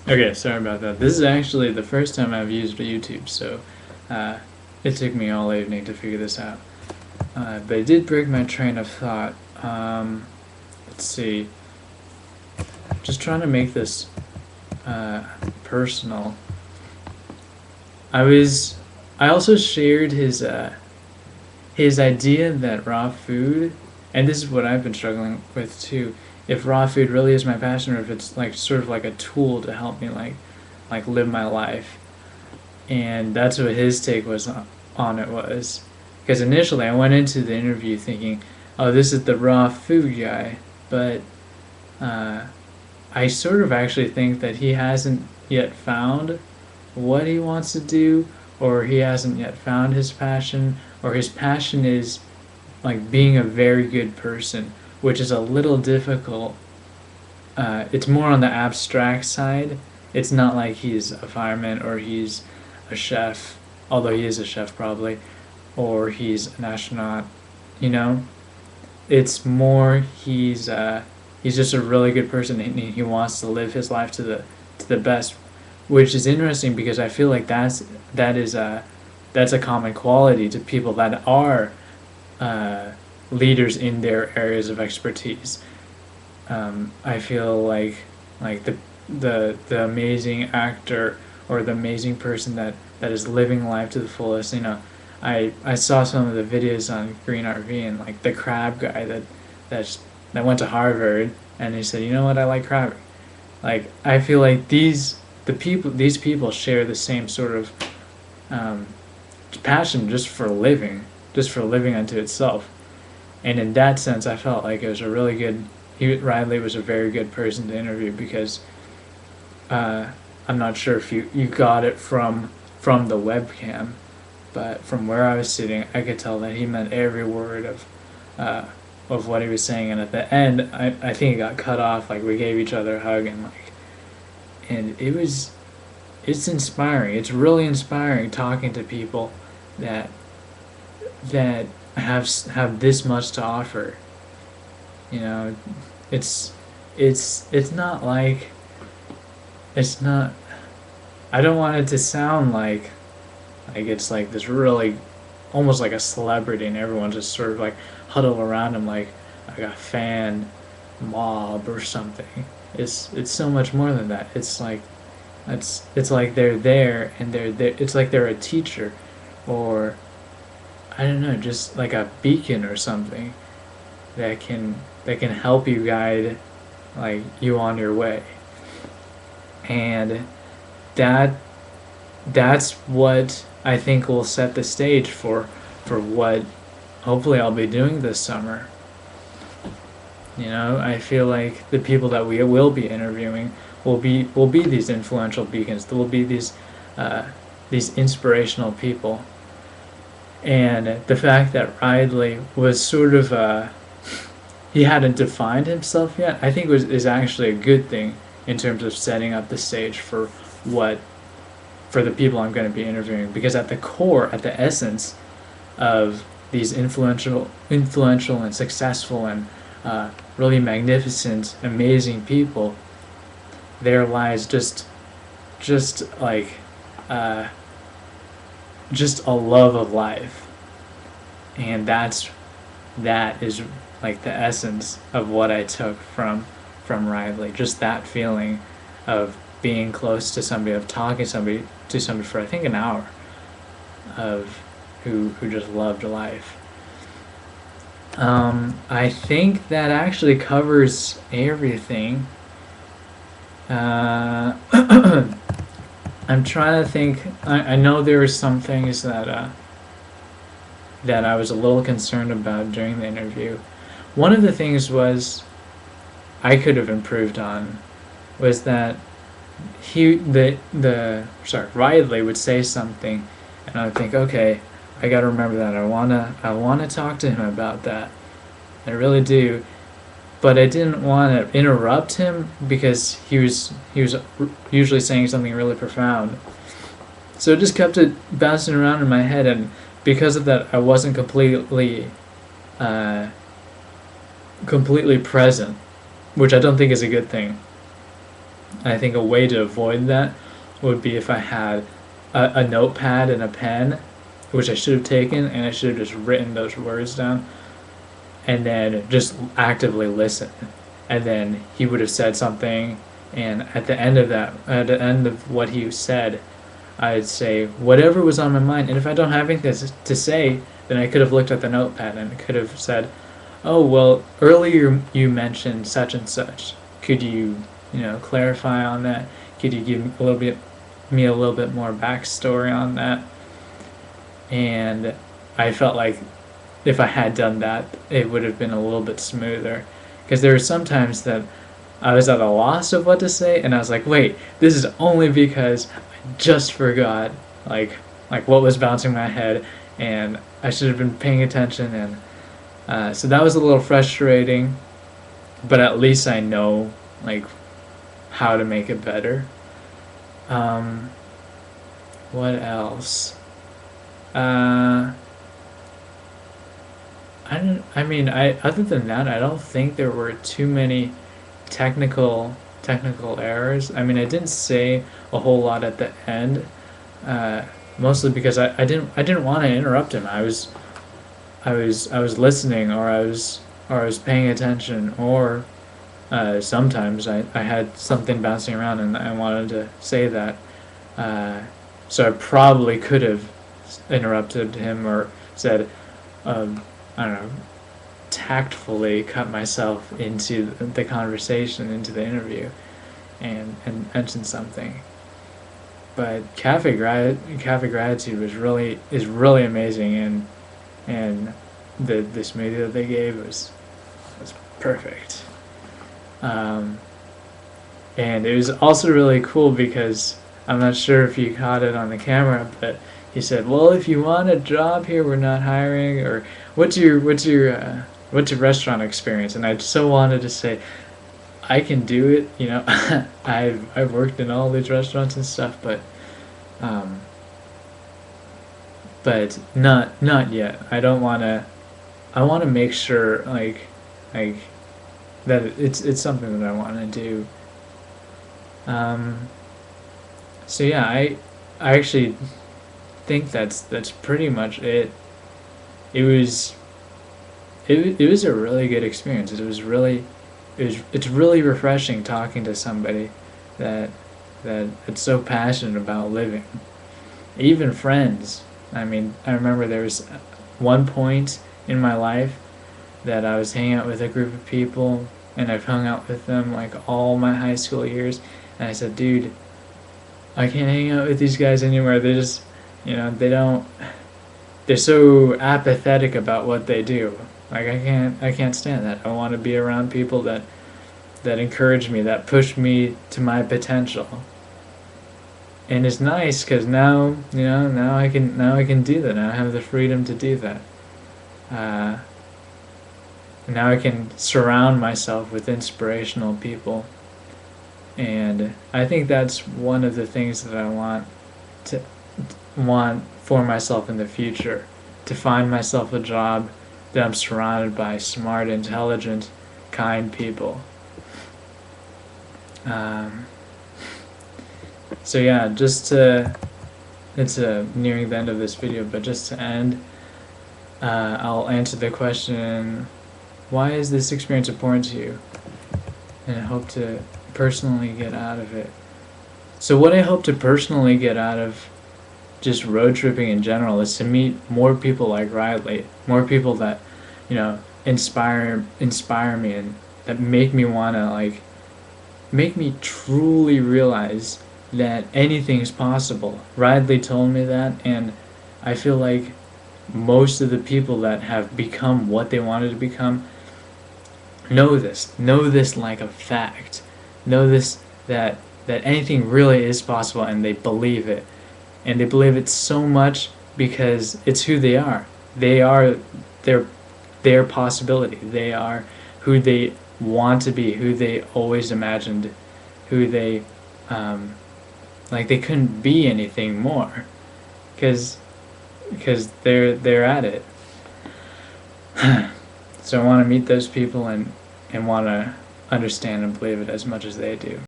Okay, sorry about that. This is actually the first time I've used YouTube, so uh, it took me all evening to figure this out. But it did break my train of thought. Let's see. Just trying to make this uh, personal. I was. I also shared his idea that raw food, and this is what I've been struggling with too. If raw food really is my passion, or if it's like sort of like a tool to help me like live my life. And that's what his take was on it was, because initially I went into the interview thinking, oh, this is the raw food guy, but uh, I sort of actually think that he hasn't yet found what he wants to do, or he hasn't yet found his passion, or his passion is like being a very good person, which is a little difficult. It's more on the abstract side. It's not like he's a fireman or he's a chef, although he is a chef probably, or he's an astronaut. You know, it's more he's just a really good person and he wants to live his life to the best, which is interesting because I feel like that's a common quality to people that are uh, leaders in their areas of expertise. I feel like the amazing actor or the amazing person that is living life to the fullest. You know, I saw some of the videos on Green RV and like the crab guy that's that went to Harvard and he said, you know what, I like crabbing. Like I feel like these people share the same sort of um, passion just for living unto itself. And in that sense, I felt like it was a really good. Riley was a very good person to interview because uh, I'm not sure if you got it from the webcam, but from where I was sitting, I could tell that he meant every word of what he was saying. And at the end, I think it got cut off. Like we gave each other a hug and it's inspiring. It's really inspiring talking to people that that have this much to offer. You know, it's it's not like it's not. I don't want it to sound like it's like this really almost like a celebrity and everyone just sort of like huddle around him like a fan mob or something. It's so much more than that. It's like they're there and they're there. It's like they're a teacher, or I don't know, just like a beacon or something that can help you guide like you on your way. And that that's what I think will set the stage for what hopefully I'll be doing this summer. You know, I feel like the people that we will be interviewing will be these influential beacons. There will be these inspirational people, and the fact that Riley was sort of he hadn't defined himself yet, I think is actually a good thing in terms of setting up the stage what for the people I'm going to be interviewing. Because at the core, at the essence of these influential and successful and really magnificent, amazing people, there lies just like uh, just a love of life, and that is like the essence of what I took from Riley. Just that feeling of being close to somebody, of talking to somebody for I think an hour, of who just loved life. I think that actually covers everything. Uh, I'm trying to think. I know there were some things that I was a little concerned about during the interview. One of the things was I could have improved on was that the sorry Riley would say something, and I would think, okay, I got to remember that. I wanna talk to him about that. I really do, but I didn't want to interrupt him because he was usually saying something really profound. So I just kept it bouncing around in my head, and because of that, I wasn't uh, completely present, which I don't think is a good thing. And I think a way to avoid that would be if I had a notepad and a pen, which I should have taken, and I should have just written those words down, and then just actively listen. And then he would have said something, and at the end of what he said, I'd say whatever was on my mind. And if I don't have anything to say, then I could have looked at the notepad and could have said, "Oh, well, earlier you mentioned such and such. Could you, clarify on that? Could you give me a little bit more backstory on that?" And I felt like if I had done that, it would have been a little bit smoother. Because there were some times that I was at a loss of what to say, and I was like, wait, this is only because I just forgot, like what was bouncing in my head, and I should have been paying attention, and so that was a little frustrating, but at least I know, like, how to make it better. What else? Other than that, I don't think there were too many technical errors. I mean, I didn't say a whole lot at the end, mostly because I didn't want to interrupt him. I was listening, or I was paying attention, or sometimes I had something bouncing around and I wanted to say that. So I probably could have interrupted him or said, I don't know, tactfully cut myself into the conversation, into the interview, and mention something. But Cafe Gratitude is really amazing, and the smoothie that they gave was perfect. And it was also really cool because I'm not sure if you caught it on the camera, but he said, "Well, if you want a job here, we're not hiring." Or what's your restaurant experience? And I so wanted to say, I can do it. I've worked in all these restaurants and stuff, but not yet. I don't want to. I want to make sure like that it's something that I want to do. So yeah, I actually think that's pretty much it. It was a really good experience. It's really refreshing talking to somebody that's so passionate about living. Even friends. I mean, I remember there was one point in my life that I was hanging out with a group of people, and I've hung out with them like all my high school years, and I said, "Dude, I can't hang out with these guys anymore. They just, they're so apathetic about what they do. Like, I can't stand that. I want to be around people that encourage me, that push me to my potential." And it's nice because now I can do that. Now I have the freedom to do that. Now I can surround myself with inspirational people. And I think that's one of the things that I want for myself in the future, to find myself a job that I'm surrounded by smart, intelligent, kind people. So yeah, it's nearing the end of this video, but just to end, I'll answer the question, why is this experience important to you? And I hope to personally get out of it. So what I hope to personally get out of just road tripping in general is to meet more people like Riley, more people that inspire me, and that make me want to make me truly realize that anything is possible. Riley told me that, and I feel like most of the people that have become what they wanted to become know this like a fact, know this, that anything really is possible, and they believe it. And they believe it so much because it's who they are. They are their possibility. They are who they want to be, who they always imagined, who they they couldn't be anything more, because they're at it. So I want to meet those people and want to understand and believe it as much as they do.